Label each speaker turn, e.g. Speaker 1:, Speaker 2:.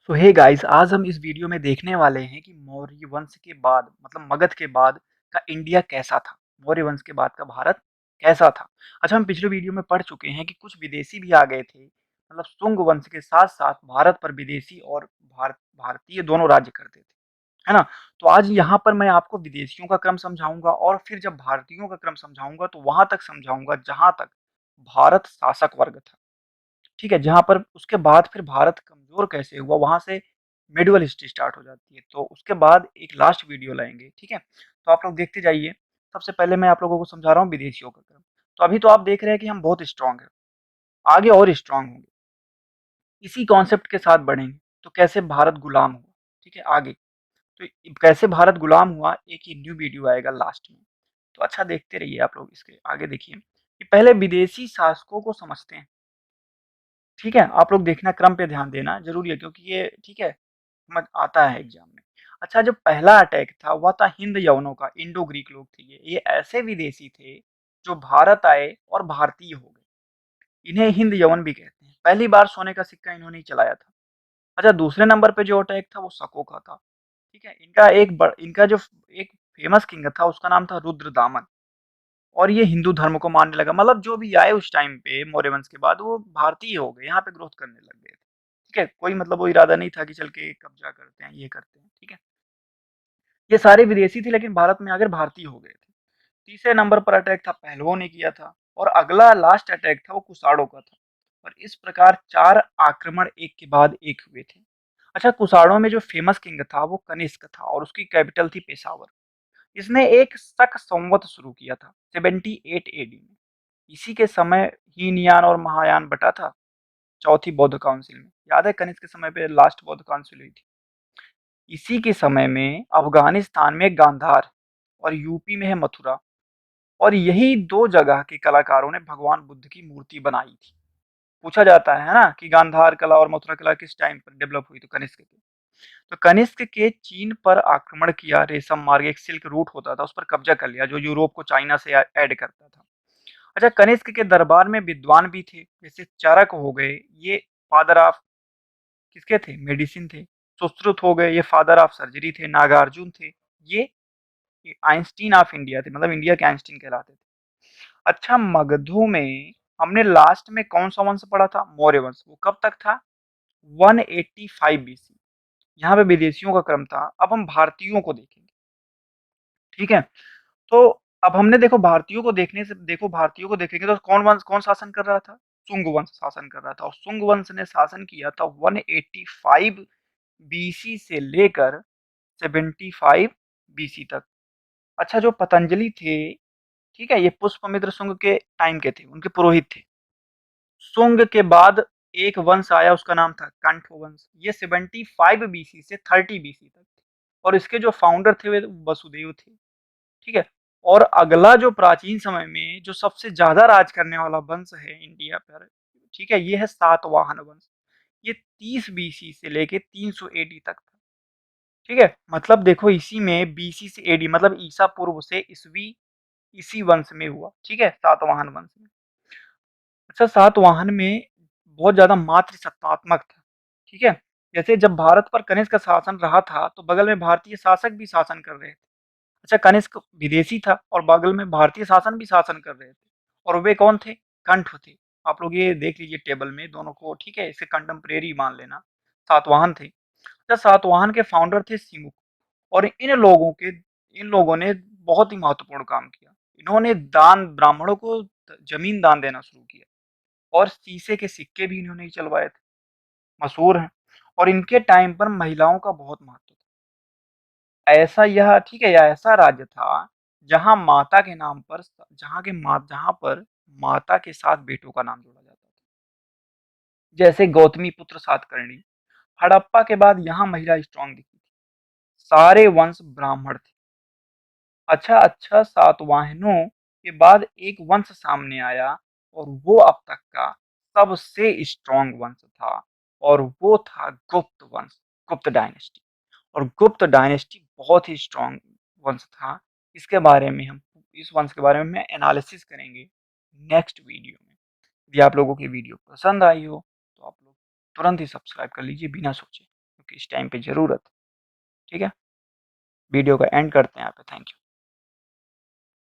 Speaker 1: सो hey guys, आज हम इस वीडियो में देखने वाले हैं कि मौर्य वंश के बाद मतलब मगध के बाद का इंडिया कैसा था। मौर्य वंश के बाद का भारत कैसा था। अच्छा, हम पिछले वीडियो में पढ़ चुके हैं कि कुछ विदेशी भी आ गए थे, मतलब शुंग वंश के साथ साथ भारत पर विदेशी और भारतीय दोनों राज्य करते थे, है ना। तो आज यहाँ पर मैं आपको विदेशियों का क्रम समझाऊंगा और फिर जब भारतीयों का क्रम समझाऊंगा तो वहां तक समझाऊंगा जहां तक भारत शासक वर्ग था। ठीक है, जहाँ पर उसके बाद फिर भारत कमज़ोर कैसे हुआ, वहाँ से मिडवल हिस्ट्री स्टार्ट हो जाती है। तो उसके बाद एक लास्ट वीडियो लाएँगे, ठीक है? तो आप लोग देखते जाइए। सबसे पहले मैं आप लोगों को समझा रहा हूँ विदेशियों का क्रम। तो अभी तो आप देख रहे हैं कि हम बहुत स्ट्रॉन्ग हैं, आगे और स्ट्रॉन्ग होंगे। इसी कॉन्सेप्ट के साथ बढ़ेंगे। तो कैसे भारत गुलाम हुआ, ठीक है? आगे। तो कैसे भारत गुलाम हुआ, एक ये न्यू वीडियो आएगा लास्ट में। तो अच्छा, देखते रहिए आप लोग। इसके आगे देखिए कि पहले विदेशी शासकों को समझते हैं। ठीक है, आप लोग देखना, क्रम पे ध्यान देना ज़रूरी है क्योंकि ये ठीक है, समझ आता है एग्ज़ाम में। अच्छा, जो पहला अटैक था वह था हिंद यवनों का, इंडो ग्रीक लोग थे ये। ये ऐसे विदेशी थे जो भारत आए और भारतीय हो गए। इन्हें हिंद यवन भी कहते हैं। पहली बार सोने का सिक्का इन्होंने ही चलाया था। अच्छा, दूसरे नंबर पे जो अटैक था वो शकों का था। ठीक है, इनका जो एक फेमस किंग था उसका नाम था रुद्रदामन। और ये हिंदू धर्म को मानने लगा, मतलब जो भी आए उस टाइम पे मौर्य वंश के बाद वो भारतीय हो गए, यहाँ पे ग्रोथ करने लग गए थे। ठीक है, कोई मतलब वो इरादा नहीं था कि चल के कब्जा करते हैं, ये करते हैं। ठीक है, ये सारे विदेशी थे लेकिन भारत में आकर भारतीय हो गए थे। तीसरे नंबर पर अटैक था पहलवों ने किया था, और अगला लास्ट अटैक था वो कुषाणों का था। और इस प्रकार चार आक्रमण एक के बाद एक हुए थे। अच्छा, कुषाणों में जो फेमस किंग था वो कनिष्क था और उसकी कैपिटल थी पेशावर। इसने एक शक संवत शुरू किया था 78 एडी में। इसी के समय हीनयान और महायान बटा था चौथी बौद्ध काउंसिल में। याद है कनिष्क के समय पे लास्ट बौद्ध काउंसिल हुई थी। इसी के समय में अफगानिस्तान में गांधार और यूपी में है मथुरा। और यही दो जगह के कलाकारों ने भगवान बुद्ध की मूर्ति बनाई थी। पूछा जाता है ना कि गांधार कला और मथुरा कला किस टाइम पर डेवलप हुई, तो कनिष्क के। तो कनिष्क के चीन पर आक्रमण किया, रेशम मार्ग एक सिल्क रूट होता था उस पर कब्जा कर लिया जो यूरोप को चाइना से ऐड करता था। अच्छा, कनिष्क के दरबार में विद्वान भी थे, जैसे चरक हो गए, ये फादर ऑफ किसके थे, मेडिसिन थे। सुश्रुत हो गए, ये फादर ऑफ सर्जरी थे। नागार्जुन थे, ये आइंस्टीन ऑफ इंडिया थे, मतलब इंडिया के आइंस्टीन कहलाते थे। अच्छा, मगधों में हमने लास्ट में कौन सा वंश पढ़ा था, मौर्य वंश। वो कब तक था, 185 बीसी। यहाँ पे विदेशियों का क्रम था। अब हम भारतीयों को देखेंगे। ठीक है, तो अब हमने देखो भारतीयों को देखने से, देखो भारतीयों को देखेंगे तो कौन शासन कर रहा था, शुंग वंश शासन कर रहा था। और शुंग वंश ने शासन किया था 185 बीसी से लेकर 75 बीसी तक। अच्छा, जो पतंजलि थे, ठीक है, ये पुष्पमित्र शुंग के टाइम के थे, उनके पुरोहित थे। शुंग के बाद एक वंश आया, उसका नाम था कंठ वंश। ये 75 बीसी से 30 बीसी तक थे। और इसके जो फाउंडर थे वे वसुदेव थे। ठीक है, और अगला जो प्राचीन समय में जो सबसे ज्यादा राज करने वाला वंश है इंडिया पर, ठीक है, ये है सातवाहन वंश। ये 30 बीसी से लेके 300 एडी तक था। ठीक है, मतलब देखो इसी में बीसी से एडी मतलब ईसा पूर्व से ईसवी, इसी वंश में हुआ। ठीक है, सातवाहन वंश में। अच्छा, सातवाहन में बहुत ज्यादा मात्र सत्तात्मक था। ठीक है, जैसे जब भारत पर कनिष्क का शासन रहा था तो बगल में भारतीय शासक भी शासन कर रहे थे। अच्छा, कनिष्क विदेशी था और बगल में भारतीय शासन भी शासन कर रहे थे। और वे कौन थे, कंठ थे। आप लोग ये देख लीजिए टेबल में दोनों को, ठीक है, इसे कंटेम्परेरी मान लेना। सातवाहन थे। अच्छा, सातवाहन के फाउंडर थे सिमुक। और इन लोगों ने बहुत ही महत्वपूर्ण काम किया। इन्होंने दान, ब्राह्मणों को जमीन दान देना शुरू किया। और शीशे के सिक्के भी इन्होंने ही चलवाए थे, मशहूर हैं। और इनके टाइम पर महिलाओं का बहुत महत्व था। ऐसा यह, ठीक है, यह ऐसा राज्य था जहां माता के नाम पर, जहां पर माता के साथ बेटों का नाम जोड़ा जाता था, जैसे गौतमी पुत्र सातकर्णी। हड़प्पा के बाद यहाँ महिला स्ट्रांग दिखी थी। सारे वंश ब्राह्मण थे। अच्छा, सातवाहनों के बाद एक वंश सामने आया और वो अब तक का सबसे स्ट्रॉन्ग वंश था। और वो था गुप्त वंश, गुप्त डायनेस्टी। और गुप्त डायनेस्टी बहुत ही स्ट्रॉन्ग वंश था। इसके बारे में हम, इस वंश के बारे में एनालिसिस करेंगे नेक्स्ट वीडियो में। यदि आप लोगों की वीडियो पसंद आई हो तो आप लोग तुरंत ही सब्सक्राइब कर लीजिए बिना सोचे। की इस टाइम पे ज़रूरत है। ठीक है? वीडियो का एंड करते हैं यहाँ पे। Thank you.